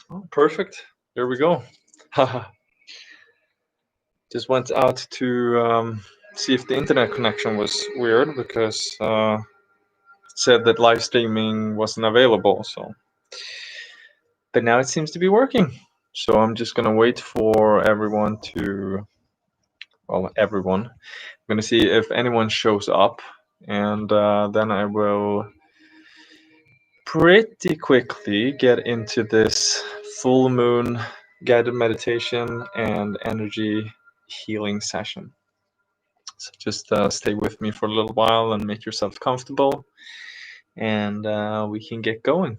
Oh, perfect. Here we go. Just went out to see if the internet connection was weird because it said that live streaming wasn't available. But now it seems to be working. So I'm just gonna wait for everyone to, everyone. I'm gonna see if anyone shows up, and then I will pretty quickly get into this full moon guided meditation and energy healing session. So just stay with me for a little while and make yourself comfortable, and we can get going.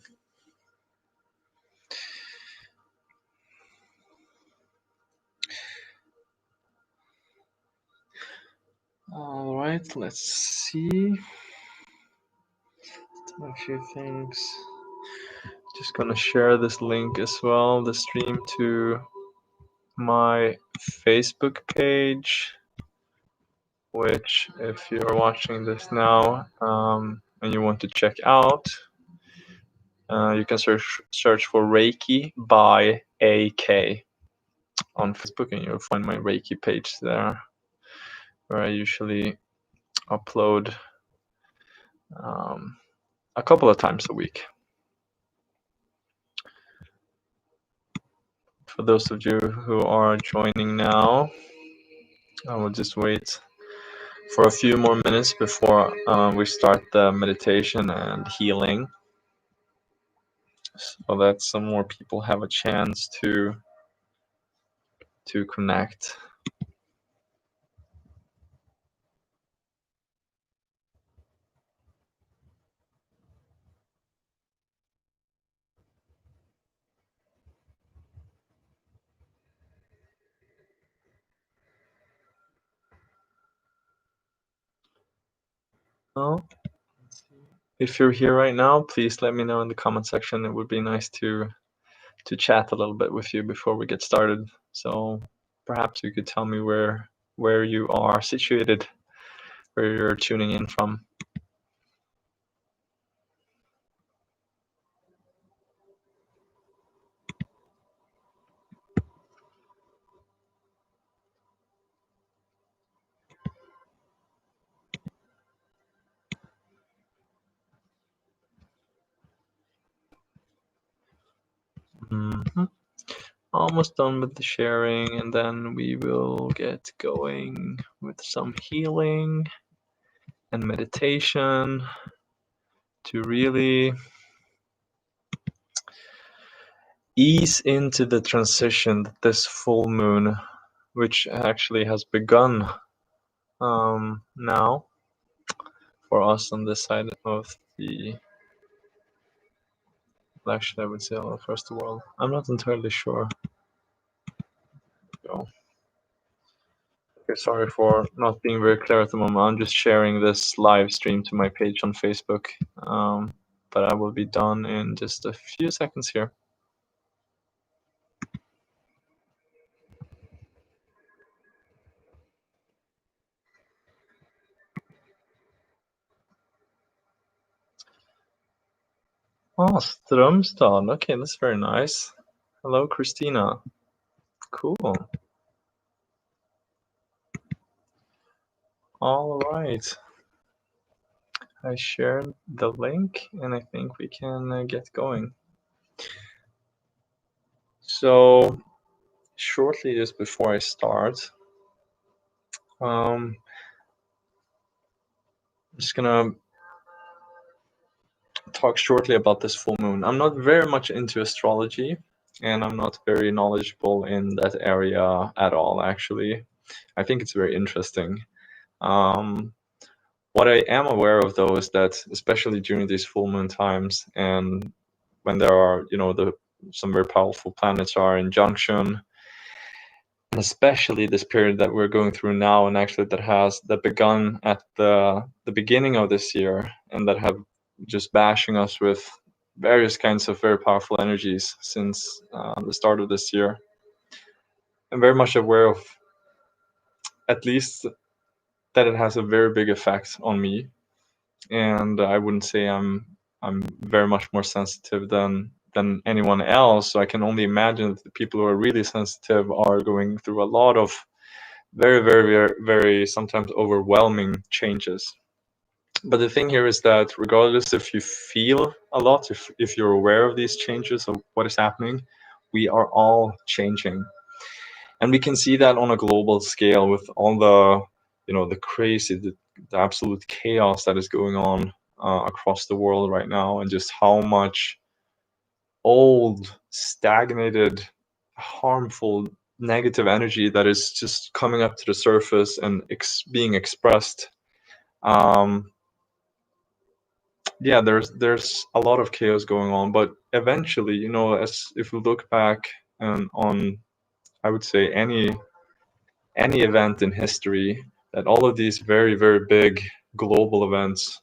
All right, let's see. A few things. Just gonna share this link as well, the stream, to my Facebook page, which if you're watching this now and you want to check out, you can search for Reiki by AK on Facebook, and you'll find my Reiki page there, where I usually upload a couple of times a week. For those of you who are joining now, I will just wait for a few more minutes before we start the meditation and healing, so that some more people have a chance to connect. Well, if you're here right now, please let me know in the comment section. It would be nice to chat a little bit with you before we get started. So perhaps you could tell me where you are situated, where you're tuning in from. Almost done with the sharing, and then we will get going with some healing and meditation to really ease into the transition that this full moon, which actually has begun now for us on this side of the, actually I would say all across the world. I'm not entirely sure. So, okay, sorry for not being very clear at the moment. I'm just sharing this live stream to my page on Facebook, but I will be done in just a few seconds here. Oh, Strömstad. Okay, that's very nice. Hello, Christina. Cool. All right. I shared the link, and I think we can get going. So, shortly just before I start, I'm just gonna talk shortly about this full moon. I'm not very much into astrology, and I'm not very knowledgeable in that area at all, actually. I think it's very interesting. What I am aware of, though, is that especially during these full moon times, and when there are, some very powerful planets are in junction, and especially this period that we're going through now, and actually that begun at the beginning of this year, and that have just bashing us with various kinds of very powerful energies since the start of this year. I'm very much aware of, at least, that it has a very big effect on me, and I wouldn't say I'm very much more sensitive than than anyone else. So I can only imagine that the people who are really sensitive are going through a lot of very, very, very, very sometimes overwhelming changes. But the thing here is that regardless if you feel a lot, if you're aware of these changes of what is happening, we are all changing. And we can see that on a global scale with all the, the crazy, the absolute chaos that is going on across the world right now, and just how much old, stagnated, harmful, negative energy that is just coming up to the surface and being expressed. Yeah, there's a lot of chaos going on, but eventually, as if we look back on, I would say any event in history, that all of these very, very big global events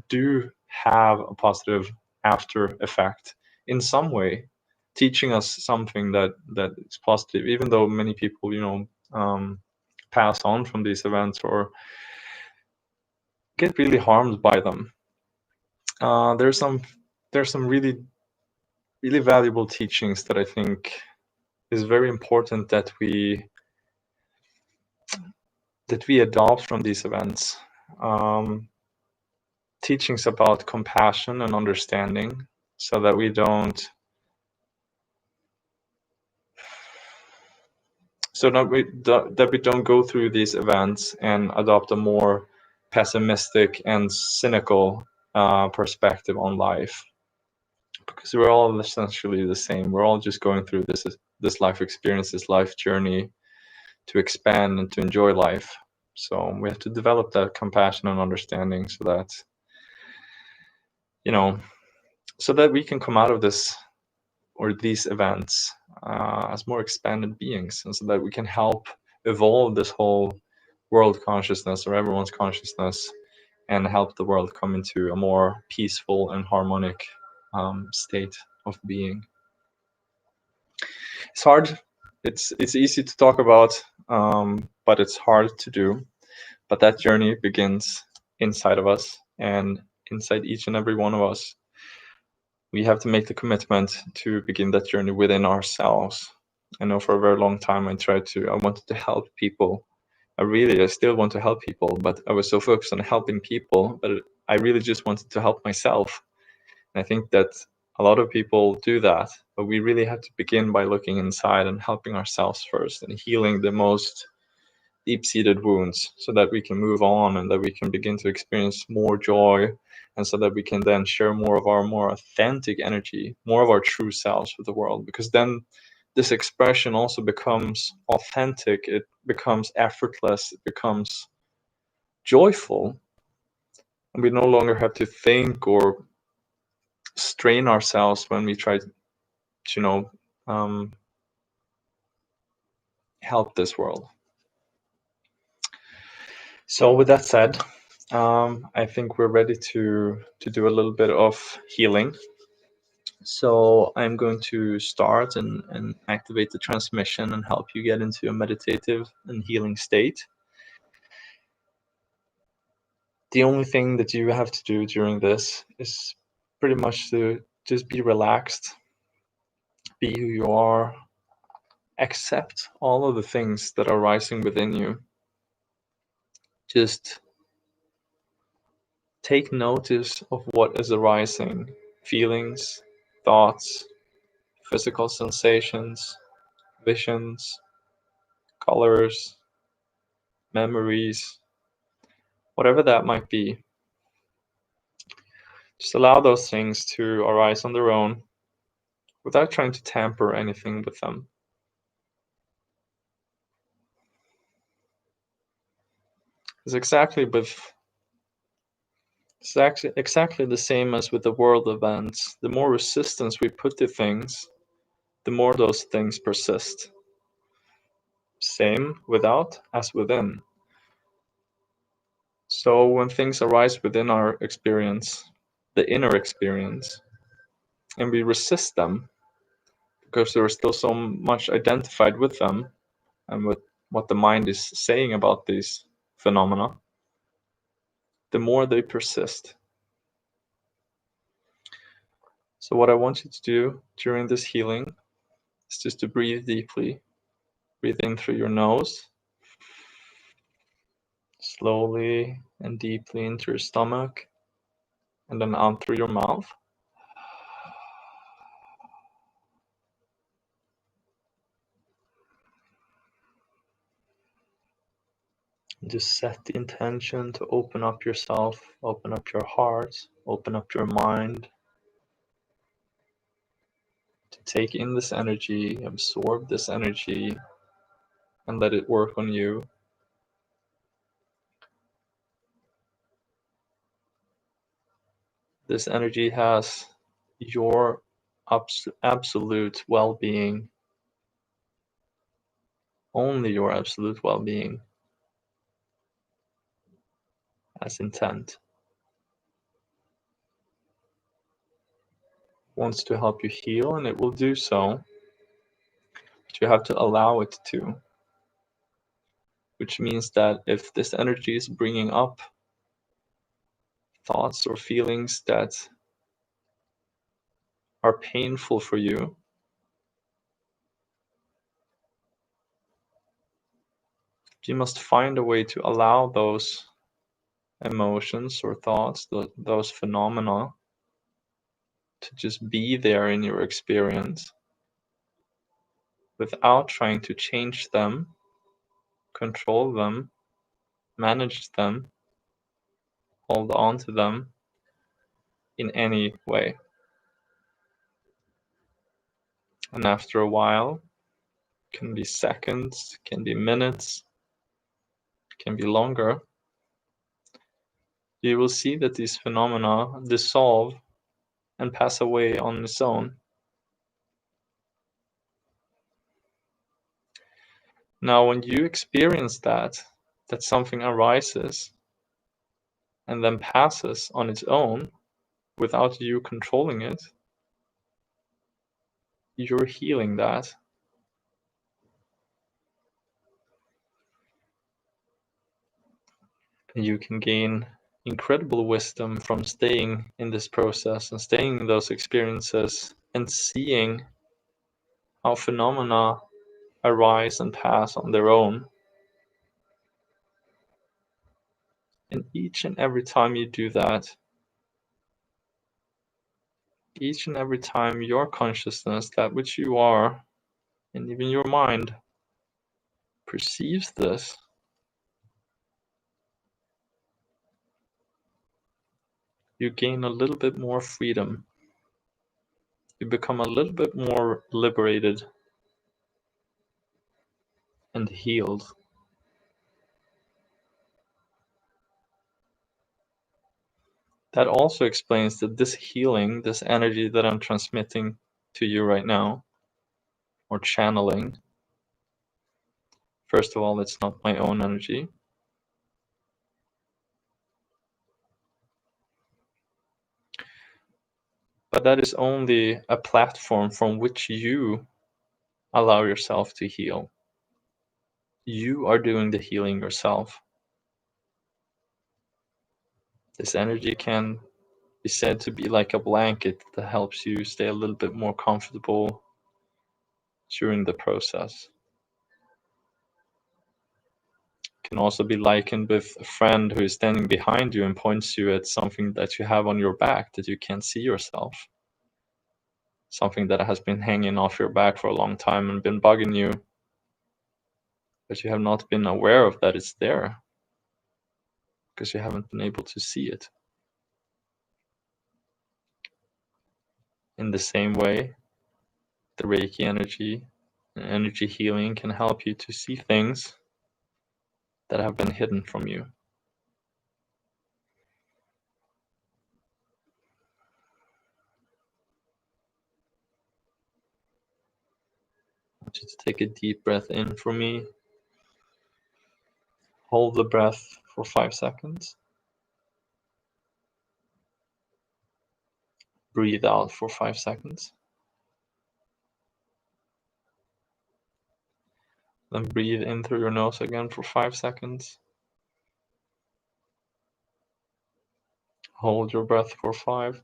do have a positive after effect in some way, teaching us something that is positive, even though many people, pass on from these events or get really harmed by them. There's some really, really valuable teachings that I think is very important that we adopt from these events. Teachings about compassion and understanding, so that we don't go through these events and adopt a more pessimistic and cynical perspective on life, because we're all essentially the same. We're all just going through this life experience, this life journey, to expand and to enjoy life. So we have to develop that compassion and understanding, so that we can come out of this or these events as more expanded beings, and so that we can help evolve this whole world consciousness, or everyone's consciousness, and help the world come into a more peaceful and harmonic state of being. It's hard. It's easy to talk about, but it's hard to do. But that journey begins inside of us, and inside each and every one of us. We have to make the commitment to begin that journey within ourselves. I know for a very long time I wanted to help people. I still want to help people, but I was so focused on helping people, but I really just wanted to help myself. And I think that a lot of people do that, but we really have to begin by looking inside and helping ourselves first, and healing the most deep-seated wounds, so that we can move on and that we can begin to experience more joy, and so that we can then share more of our more authentic energy, more of our true selves with the world, because then this expression also becomes authentic, it becomes effortless, it becomes joyful, and we no longer have to think or strain ourselves when we try to help this world. So with that said, I think we're ready to do a little bit of healing. So I'm going to start and activate the transmission and help you get into a meditative and healing state. The only thing that you have to do during this is pretty much to just be relaxed, be who you are, accept all of the things that are rising within you. Just take notice of what is arising: feelings, thoughts, physical sensations, visions, colors, memories, whatever that might be. Just allow those things to arise on their own without trying to tamper anything with them. It's exactly the same as with the world events. The more resistance we put to things, the more those things persist. Same without as within. So when things arise within our experience, the inner experience, and we resist them because there is still so much identified with them and with what the mind is saying about these phenomena, the more they persist. So what I want you to do during this healing is just to breathe deeply. Breathe in through your nose, slowly and deeply into your stomach, and then out through your mouth. Just set the intention to open up yourself, open up your heart, open up your mind, to take in this energy, absorb this energy, and let it work on you. This energy has your absolute well-being, only your absolute well-being as intent. It wants to help you heal, and it will do so, but you have to allow it to. Which means that if this energy is bringing up thoughts or feelings that are painful for you, you must find a way to allow those emotions or thoughts, those phenomena, to just be there in your experience without trying to change them, control them, manage them, hold on to them in any way. And after a while, it can be seconds, can be minutes, can be longer, you will see that these phenomena dissolve and pass away on its own. Now, when you experience that something arises and then passes on its own without you controlling it, you're healing that. And you can gain incredible wisdom from staying in this process and staying in those experiences and seeing how phenomena arise and pass on their own. And each and every time you do that, each and every time your consciousness, that which you are, and even your mind, perceives this, you gain a little bit more freedom. You become a little bit more liberated and healed. That also explains that this healing, this energy that I'm transmitting to you right now, or channeling, first of all, it's not my own energy. But that is only a platform from which you allow yourself to heal. You are doing the healing yourself. This energy can be said to be like a blanket that helps you stay a little bit more comfortable during the process. It can also be likened with a friend who is standing behind you and points you at something that you have on your back that you can't see yourself. Something that has been hanging off your back for a long time and been bugging you, but you have not been aware of that it's there because you haven't been able to see it. In the same way, the Reiki energy and energy healing can help you to see things that have been hidden from you. I want you to take a deep breath in for me. Hold the breath for 5 seconds. Breathe out for 5 seconds. Then breathe in through your nose again for 5 seconds. Hold your breath for 5.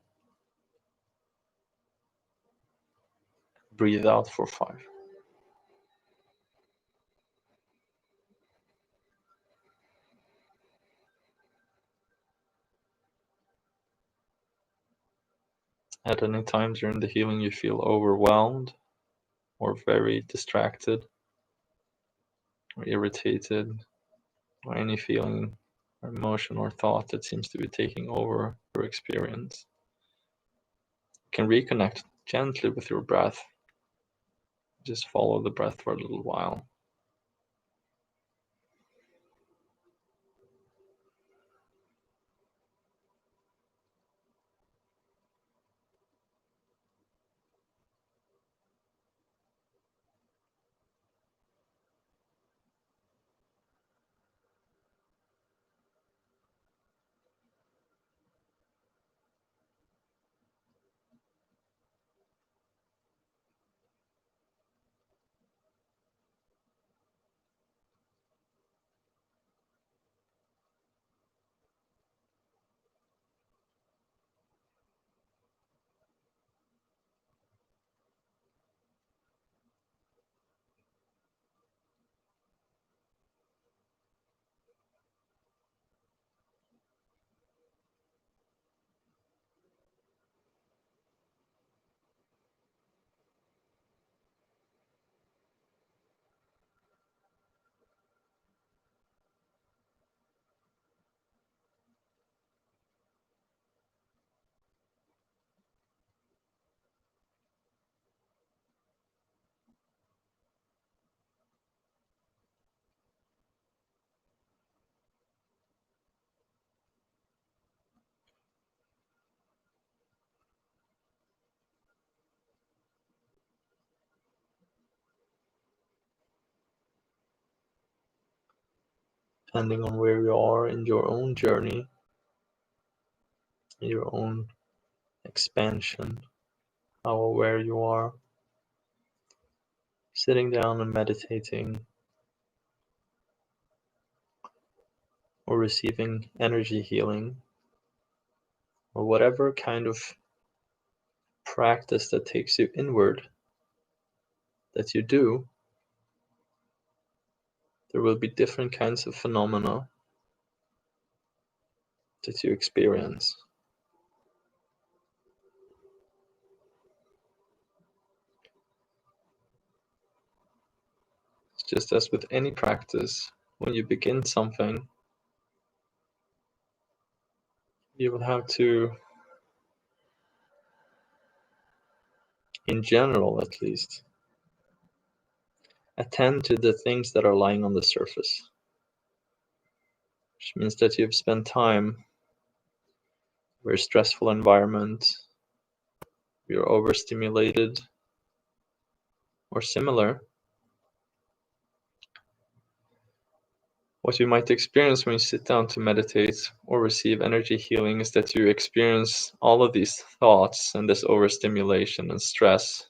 Breathe out for 5. At any time during the healing you feel overwhelmed or very distracted or irritated, or any feeling or emotion or thought that seems to be taking over your experience, you can reconnect gently with your breath. Just follow the breath for a little while. Depending on where you are in your own journey, your own expansion, how aware you are, sitting down and meditating, or receiving energy healing, or whatever kind of practice that takes you inward that you do, there will be different kinds of phenomena that you experience. It's just as with any practice, when you begin something, you will have to, in general at least, attend to the things that are lying on the surface, which means that you've spent time in a very stressful environment, you're overstimulated, or similar. What you might experience when you sit down to meditate or receive energy healing is that you experience all of these thoughts and this overstimulation and stress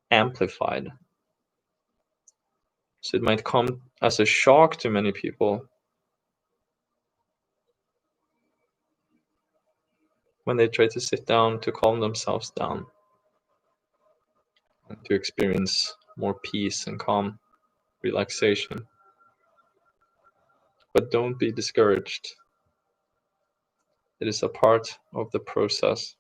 amplified. So it might come as a shock to many people when they try to sit down to calm themselves down and to experience more peace and calm, relaxation. But don't be discouraged. It is a part of the process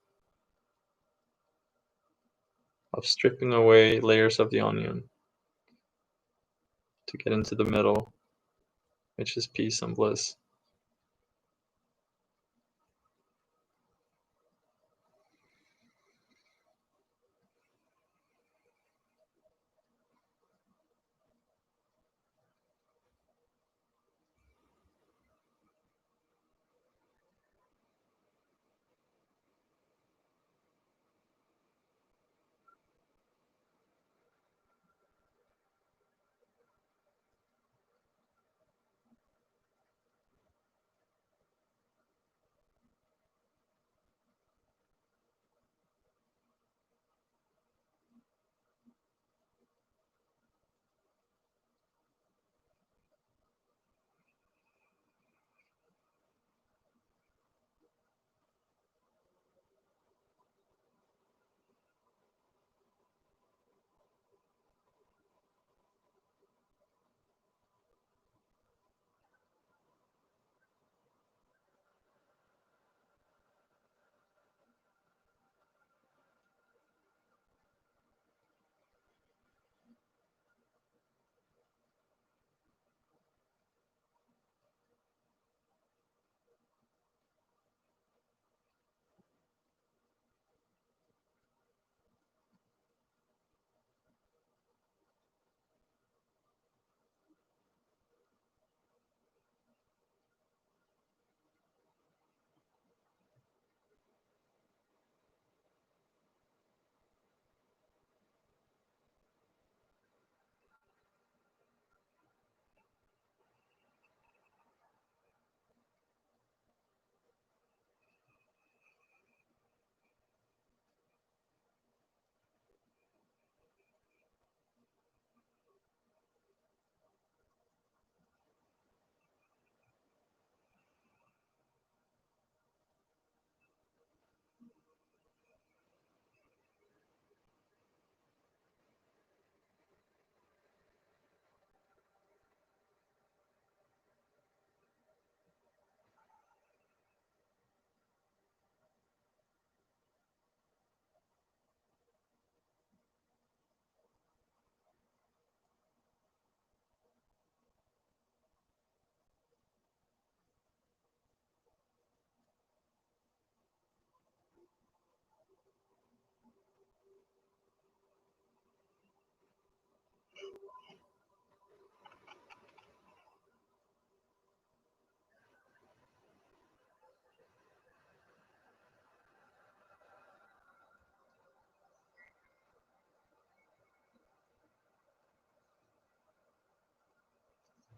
of stripping away layers of the onion to get into the middle, which is peace and bliss.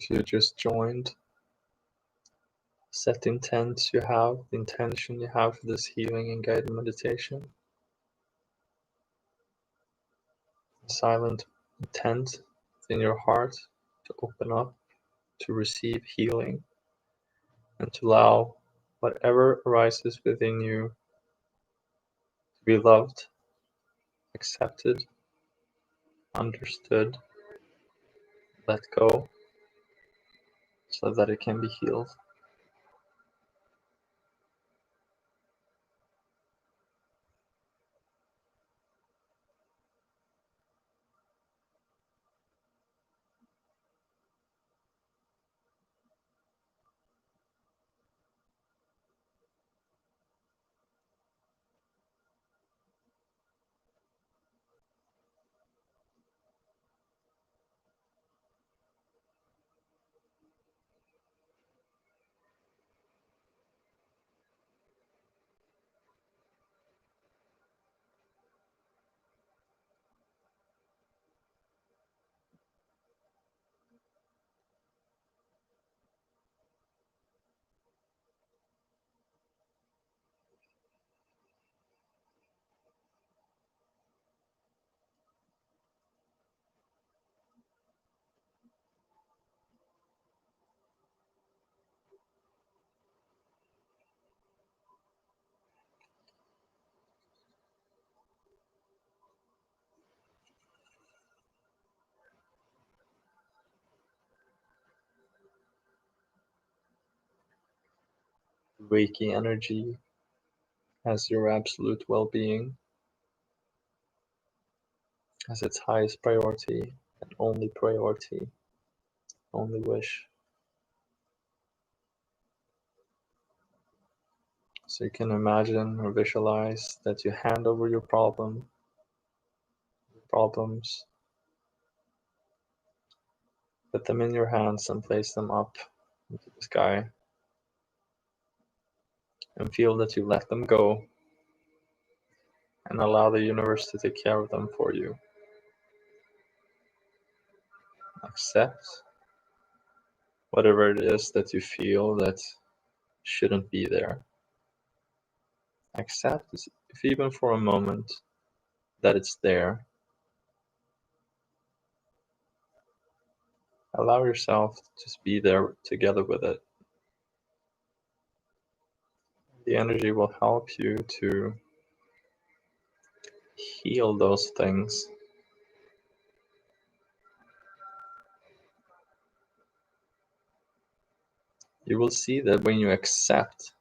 If you just joined, set the intention you have for this healing and guided meditation. Silent intent in your heart to open up, to receive healing, and to allow whatever arises within you to be loved, accepted, understood, let go, so that it can be healed. Reiki energy as your absolute well-being, as its highest priority and only priority, only wish. So you can imagine or visualize that you hand over your problems, put them in your hands and place them up into the sky, and feel that you let them go and allow the universe to take care of them for you. Accept whatever it is that you feel that shouldn't be there. Accept, if even for a moment, that it's there. Allow yourself to just be there together with it. The energy will help you to heal those things. You will see that when you accept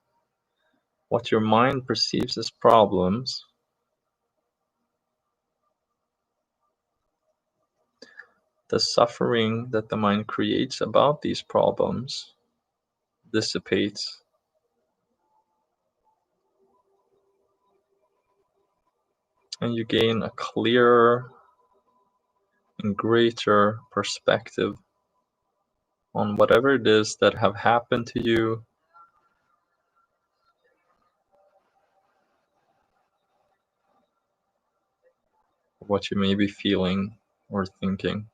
what your mind perceives as problems, the suffering that the mind creates about these problems dissipates. And you gain a clearer and greater perspective on whatever it is that have happened to you, what you may be feeling or thinking.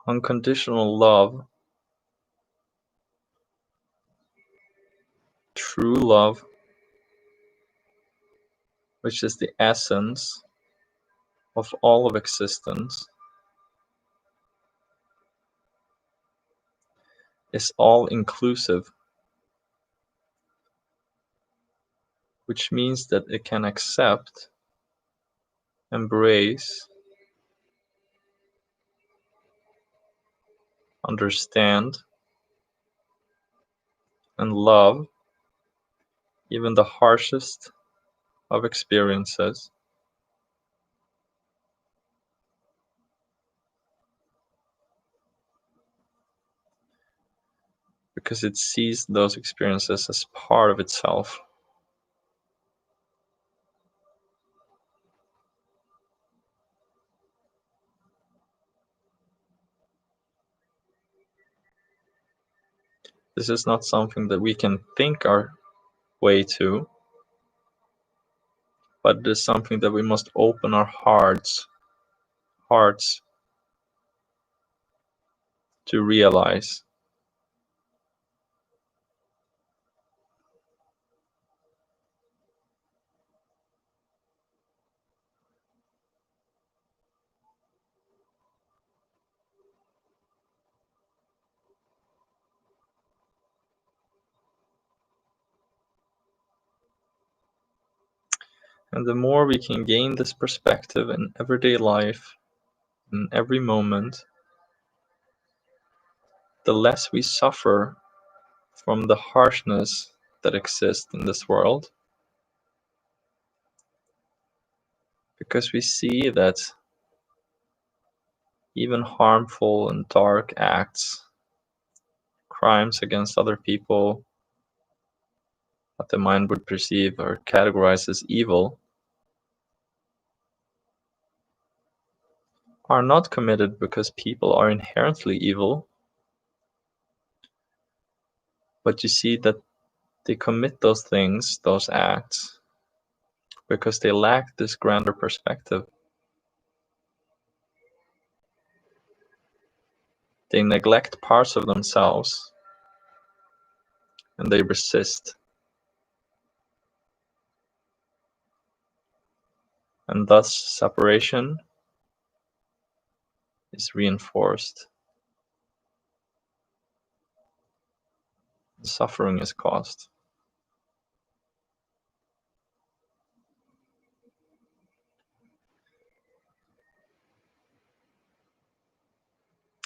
Unconditional love, true love, which is the essence of all of existence, is all inclusive, which means that it can accept, embrace, understand, and love even the harshest of experiences, because it sees those experiences as part of itself. This is not something that we can think our way to. but it is something that we must open our hearts to realize. And the more we can gain this perspective in everyday life, in every moment, the less we suffer from the harshness that exists in this world. Because we see that even harmful and dark acts, crimes against other people, that the mind would perceive or categorize as evil, are not committed because people are inherently evil, but you see that they commit those things, those acts, because they lack this grander perspective. They neglect parts of themselves and they resist. And thus separation is reinforced. Suffering is caused.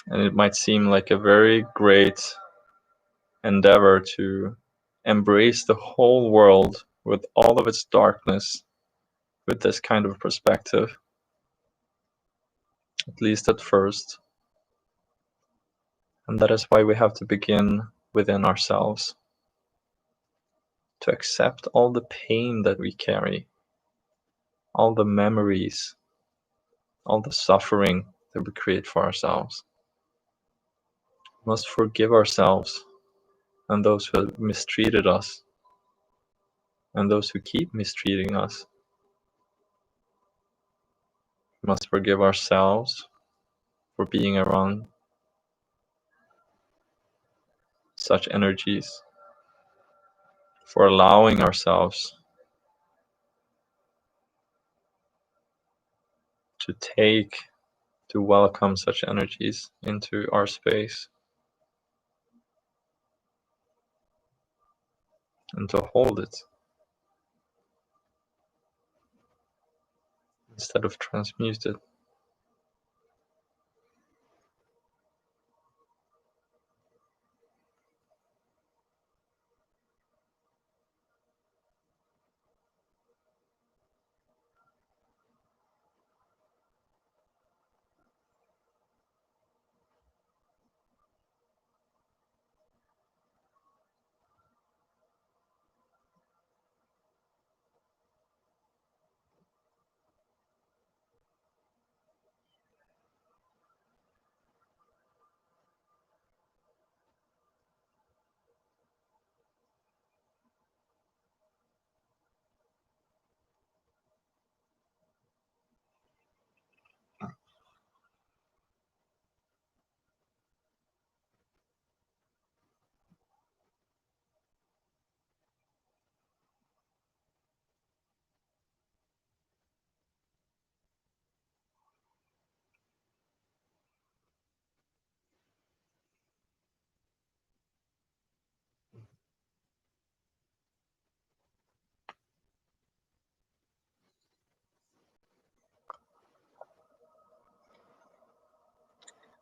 And it might seem like a very great endeavor to embrace the whole world with all of its darkness with this kind of perspective, at least at first. And that is why we have to begin within ourselves, to accept all the pain that we carry, all the memories, all the suffering that we create for ourselves. We must forgive ourselves and those who have mistreated us and those who keep mistreating us. We must forgive ourselves for being around such energies, for allowing ourselves to welcome such energies into our space and to hold it instead of transmute it.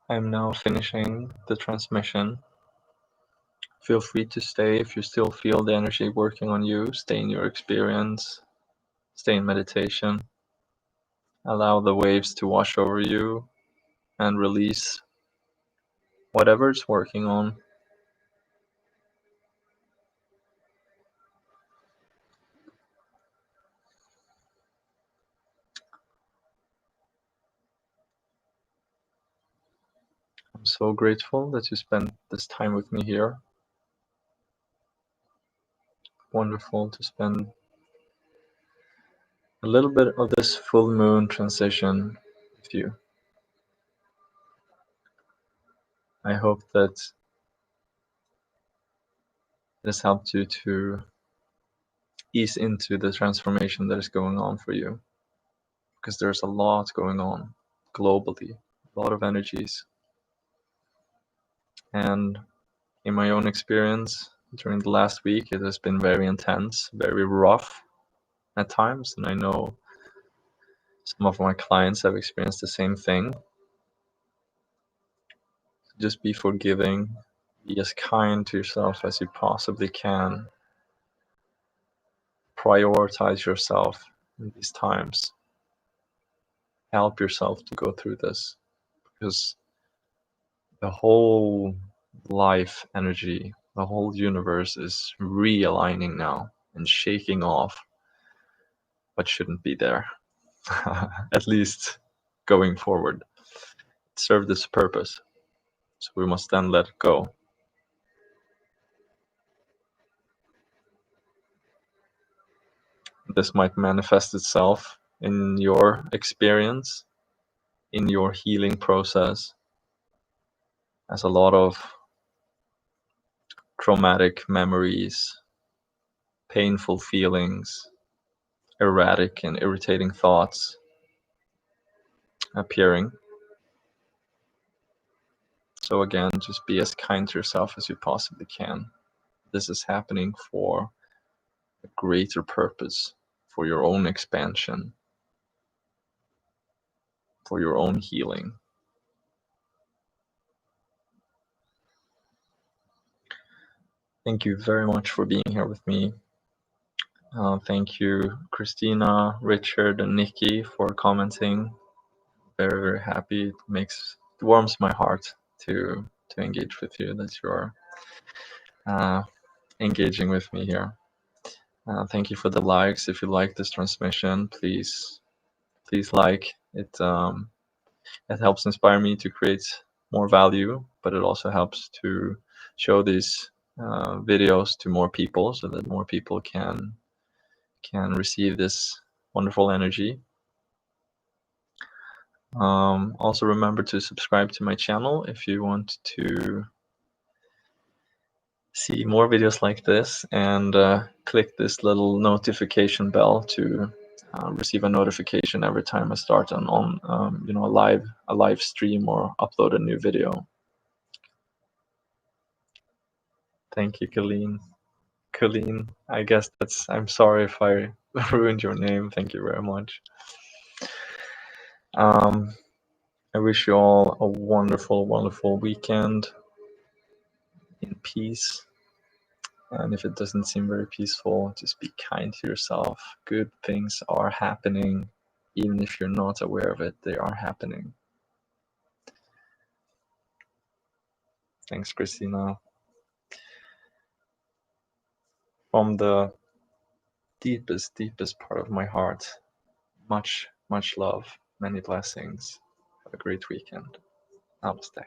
I am now finishing the transmission. Feel free to stay if you still feel the energy working on you. Stay in your experience. Stay in meditation. Allow the waves to wash over you and release whatever it's working on. I'm so grateful that you spent this time with me here. Wonderful to spend a little bit of this full moon transition with you. I hope that it has helped you to ease into the transformation that is going on for you, because there's a lot going on globally, a lot of energies. And in my own experience during the last week, it has been very intense, very rough at times, and I know some of my clients have experienced the same thing. Just be forgiving, be as kind to yourself as you possibly can. Prioritize yourself in these times. Help yourself to go through this, because the whole life energy, the whole universe is realigning now and shaking off what shouldn't be there. At least going forward. It served its purpose, so we must then let it go. This might manifest itself in your experience, in your healing process, as a lot of traumatic memories, painful feelings, erratic and irritating thoughts appearing. So again, just be as kind to yourself as you possibly can. This is happening for a greater purpose, for your own expansion, for your own healing. Thank you very much for being here with me. Thank you, Christina, Richard, and Nikki for commenting. Very, very happy. It warms my heart to engage with you, that you're engaging with me here. Thank you for the likes. If you like this transmission, please like it. It helps inspire me to create more value, but it also helps to show these videos to more people, so that more people can receive this wonderful energy. Also remember to subscribe to my channel if you want to see more videos like this, and click this little notification bell to receive a notification every time I start on a live stream or upload a new video. Thank you, Colleen. I guess I'm sorry if I ruined your name. Thank you very much. I wish you all a wonderful, wonderful weekend in peace. And if it doesn't seem very peaceful, just be kind to yourself. Good things are happening. Even if you're not aware of it, they are happening. Thanks, Christina. From the deepest, deepest part of my heart, much, much love, many blessings. Have a great weekend. Namaste.